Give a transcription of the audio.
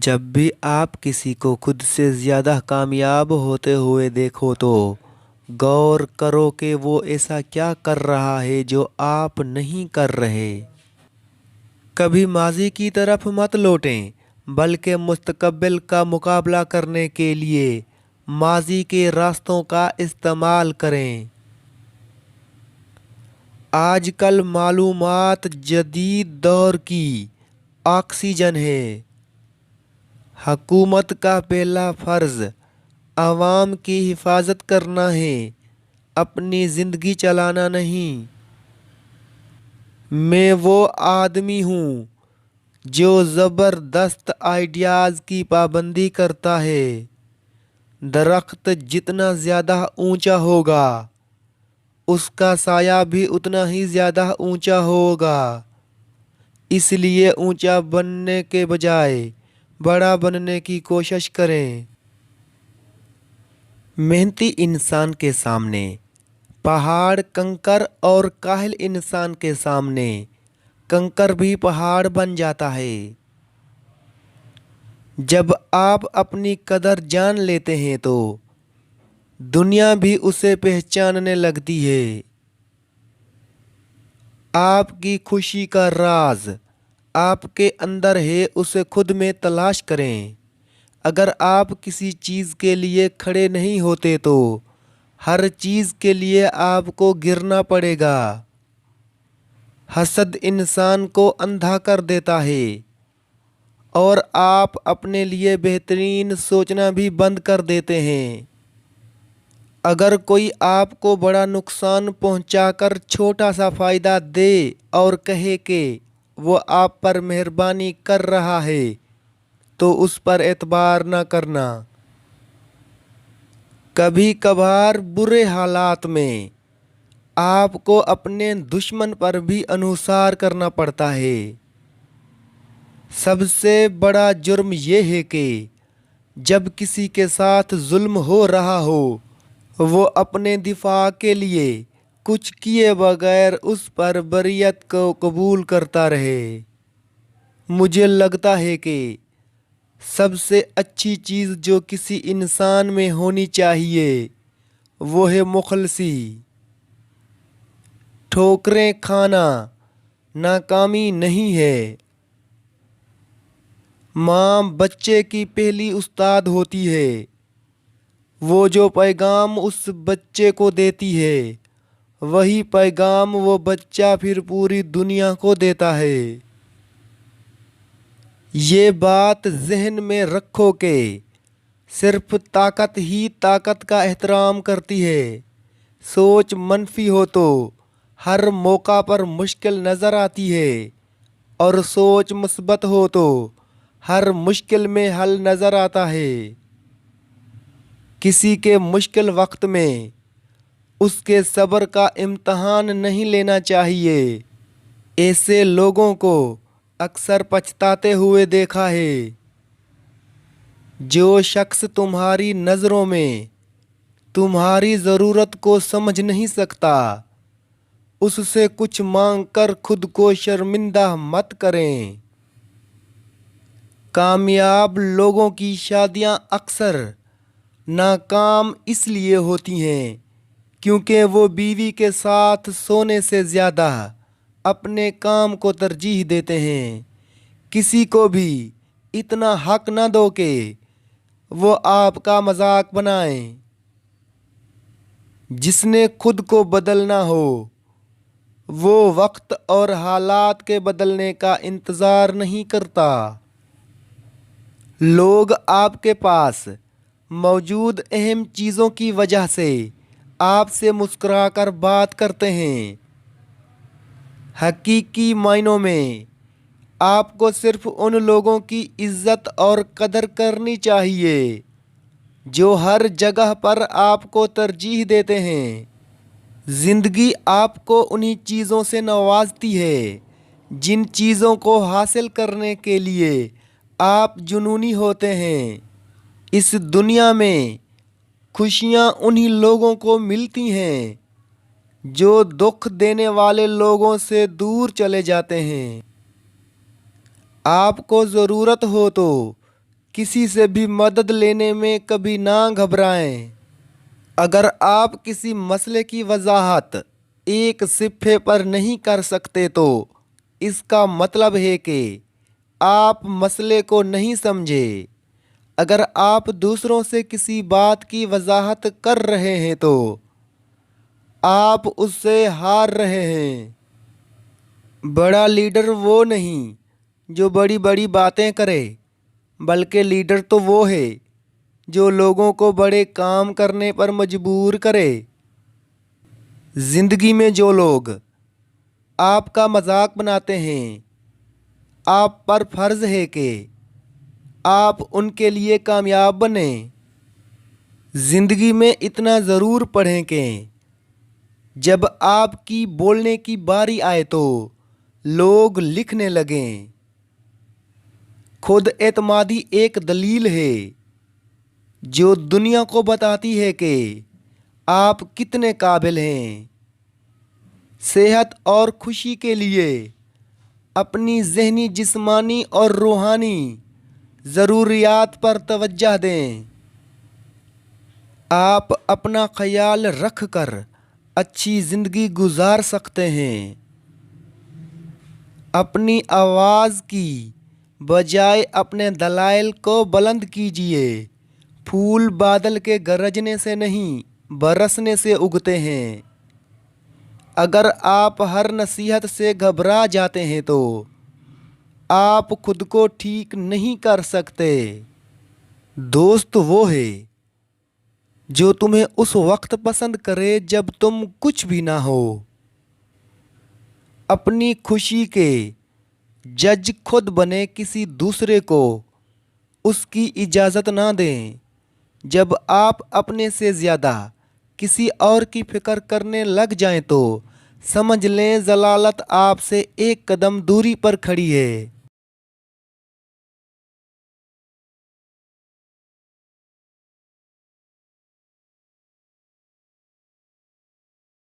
जब भी आप किसी को खुद से ज़्यादा कामयाब होते हुए देखो तो गौर करो कि वो ऐसा क्या कर रहा है जो आप नहीं कर रहे। कभी माजी की तरफ मत लौटें, बल्कि मुस्तकबिल का मुकाबला करने के लिए माजी के रास्तों का इस्तेमाल करें। आजकल मालूमात जदीद दौर की ऑक्सीजन है। हुकूमत का पहला फ़र्ज़ अवाम की हिफाजत करना है, अपनी ज़िंदगी चलाना नहीं। मैं वो आदमी हूँ जो ज़बरदस्त आइडियाज़ की पाबंदी करता है। दरख्त जितना ज़्यादा ऊंचा होगा, उसका साया भी उतना ही ज़्यादा ऊंचा होगा। इसलिए ऊंचा बनने के बजाय बड़ा बनने की कोशिश करें। मेहनती इंसान के सामने पहाड़ कंकर और काहिल इंसान के सामने कंकर भी पहाड़ बन जाता है। जब आप अपनी कदर जान लेते हैं तो दुनिया भी उसे पहचानने लगती है। आपकी खुशी का राज आपके अंदर है, उसे खुद में तलाश करें। अगर आप किसी चीज़ के लिए खड़े नहीं होते तो हर चीज़ के लिए आपको गिरना पड़ेगा। हसद इंसान को अंधा कर देता है और आप अपने लिए बेहतरीन सोचना भी बंद कर देते हैं। अगर कोई आपको बड़ा नुकसान पहुंचाकर छोटा सा फ़ायदा दे और कहे कि वो आप पर मेहरबानी कर रहा है, तो उस पर एतबार न करना। कभी कभार बुरे हालात में आपको अपने दुश्मन पर भी अनुसार करना पड़ता है। सबसे बड़ा जुर्म यह है कि जब किसी के साथ जुल्म हो रहा हो, वो अपने दिफा के लिए कुछ किए बगैर उस पर बरियत को कबूल करता रहे। मुझे लगता है कि सबसे अच्छी चीज़ जो किसी इंसान में होनी चाहिए वो है मुखलसी। ठोकरें खाना नाकामी नहीं है। माँ बच्चे की पहली उस्ताद होती है। वो जो पैगाम उस बच्चे को देती है, वही पैगाम वो बच्चा फिर पूरी दुनिया को देता है। ये बात जहन में रखो कि सिर्फ ताकत ही ताकत का एहतराम करती है। सोच मनफी हो तो हर मौका पर मुश्किल नज़र आती है, और सोच मुस्बत हो तो हर मुश्किल में हल नज़र आता है। किसी के मुश्किल वक्त में उसके सब्र का इम्तहान नहीं लेना चाहिए। ऐसे लोगों को अक्सर पछताते हुए देखा है। जो शख्स तुम्हारी नज़रों में तुम्हारी ज़रूरत को समझ नहीं सकता, उससे कुछ मांग कर खुद को शर्मिंदा मत करें। कामयाब लोगों की शादियां अक्सर नाकाम इसलिए होती हैं क्योंकि वो बीवी के साथ सोने से ज़्यादा अपने काम को तरजीह देते हैं। किसी को भी इतना हक न दो कि वो आपका मजाक बनाएं। जिसने खुद को बदलना हो, वो वक्त और हालात के बदलने का इंतज़ार नहीं करता। लोग आपके पास मौजूद अहम चीज़ों की वजह से आपसे मुस्कुराकर बात करते हैं। हकीकी मायनों में आपको सिर्फ उन लोगों की इज्जत और कदर करनी चाहिए जो हर जगह पर आपको तरजीह देते हैं। ज़िंदगी आपको उन्हीं चीज़ों से नवाजती है जिन चीज़ों को हासिल करने के लिए आप जुनूनी होते हैं। इस दुनिया में खुशियाँ उन्हीं लोगों को मिलती हैं जो दुख देने वाले लोगों से दूर चले जाते हैं। आपको ज़रूरत हो तो किसी से भी मदद लेने में कभी ना घबराएं। अगर आप किसी मसले की वजाहत एक सिफ्फे पर नहीं कर सकते तो इसका मतलब है कि आप मसले को नहीं समझे। अगर आप दूसरों से किसी बात की वजाहत कर रहे हैं तो आप उससे हार रहे हैं। बड़ा लीडर वो नहीं जो बड़ी बड़ी बातें करे, बल्कि लीडर तो वो है जो लोगों को बड़े काम करने पर मजबूर करे। जिंदगी में जो लोग आपका मजाक बनाते हैं, आप पर फर्ज है कि आप उनके लिए कामयाब बने। जिंदगी में इतना ज़रूर पढ़ें कि जब आपकी बोलने की बारी आए तो लोग लिखने लगें। खुद एतमादी एक दलील है जो दुनिया को बताती है कि आप कितने काबिल हैं। सेहत और खुशी के लिए अपनी ज़हनी, जिस्मानी और रूहानी ज़रूरियात पर तवज्जो दें। आप अपना ख्याल रख कर अच्छी ज़िंदगी गुजार सकते हैं। अपनी आवाज़ की बजाय अपने दलाइल को बुलंद कीजिए। फूल बादल के गरजने से नहीं, बरसने से उगते हैं। अगर आप हर नसीहत से घबरा जाते हैं तो आप खुद को ठीक नहीं कर सकते। दोस्त वो है जो तुम्हें उस वक्त पसंद करे जब तुम कुछ भी ना हो। अपनी खुशी के जज खुद बने, किसी दूसरे को उसकी इजाज़त ना दें। जब आप अपने से ज़्यादा किसी और की फिक्र करने लग जाएं तो समझ लें जलालत आपसे एक कदम दूरी पर खड़ी है।